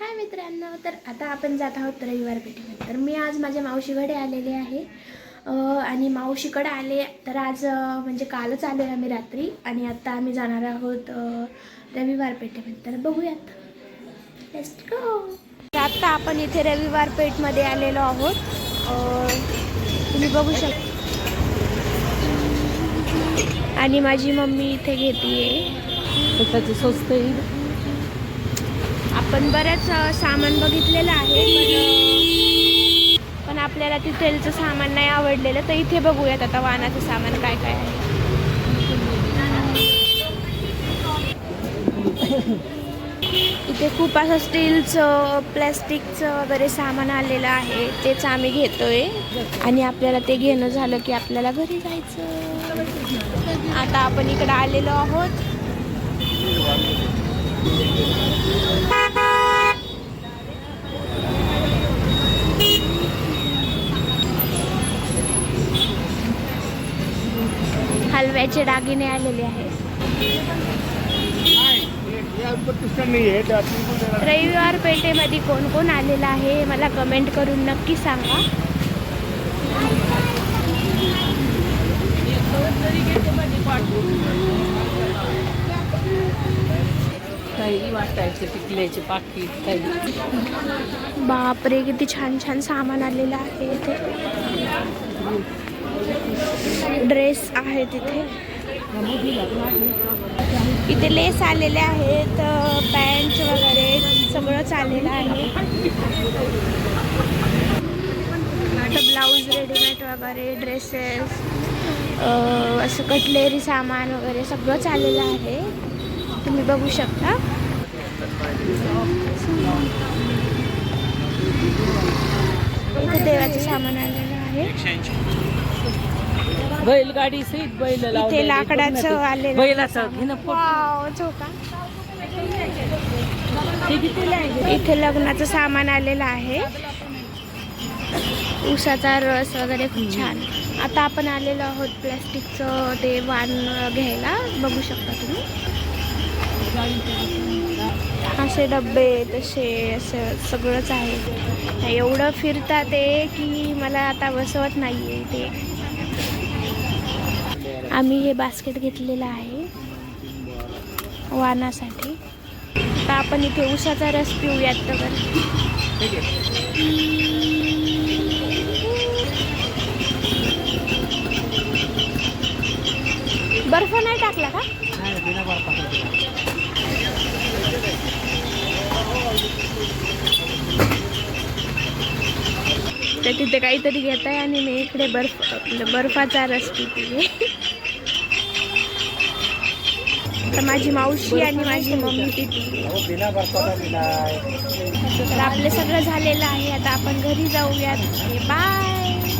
हाय मित्रांनो, तर आता आपण जात आहोत रविवार पेठेमध्ये. तर मी आज माझ्या मावशीकडे आलेले आहे आणि मावशीकडे आले तर आज म्हणजे कालच आलो आहे आम्ही रात्री आणि आता आम्ही जाणार आहोत रविवार पेठेमध्ये. तर बघूयात, लेट्स गो. तर आत्ता आपण इथे रविवार पेठमध्ये आलेलो आहोत. तुम्ही बघू शकता आणि माझी मम्मी इथे घेतीये. त्याचं स्वस्त येईल. आपण बऱ्याच सामान बघितलेलं आहे पण आपल्याला तिथेलचं सामान नाही आवडलेलं. तर इथे बघूयात आता वाहनाचं सामान काय काय आहे. इथे खूप असं स्टीलचं प्लॅस्टिकचं वगैरे सामान आलेलं आहे. तेच आम्ही घेतोय आणि आपल्याला ते घेणं झालं की आपल्याला घरी जायचं. आता आपण इकडे आलेलो आहोत. हलव्याचे दागिने आलेले आहेत. रविवार पेठेमध्ये कोण कोण आलेलं आहे मला कमेंट करून नक्की सांगा. काही वाटायचे टिकल्याचे पाकिट काही. बापरे, किती छान छान सामान आलेलं आहे. इथे ड्रेस आहे तिथे. इथे लेस आलेले आहेत, पॅन्ट वगैरे सगळंच आलेलं आहे. ब्लाऊज रेडीमेड वगैरे, ड्रेसेस, असं कटलेरी सामान वगैरे सगळंच आलेलं आहे. तुम्ही बघू शकता. इथे देवाचं सामान आलेलं आहे. बैलगाडी सहित बैल इथे लाकडाचं आलेलं बैलाचं घेणं. वाव, झोका. इथे लग्नाचं सामान आलेलं आहे. उसाचा रस वगैरे खूप छान. आता आपण आलेलो आहोत प्लॅस्टिकचं ते वाण घ्यायला. बघू शकता तुम्ही. असे डब्बे तसे असं सगळंच आहे. एवढं फिरतात ते की मला आता बसवत नाही आहे. ते आम्ही हे बास्केट घेतलेलं आहे वाणासाठी. आता आपण इथे उसाचा रस पिऊयात. तर बर्फ नाही टाकला का? तर तिथे काहीतरी घेत आहे आणि मी इकडे बर्फाचा रस पिते. तर माझी मावशी आणि माझी मम्मी पिते. तर आपलं सगळं झालेलं आहे. आता आपण घरी जाऊयात. बाय.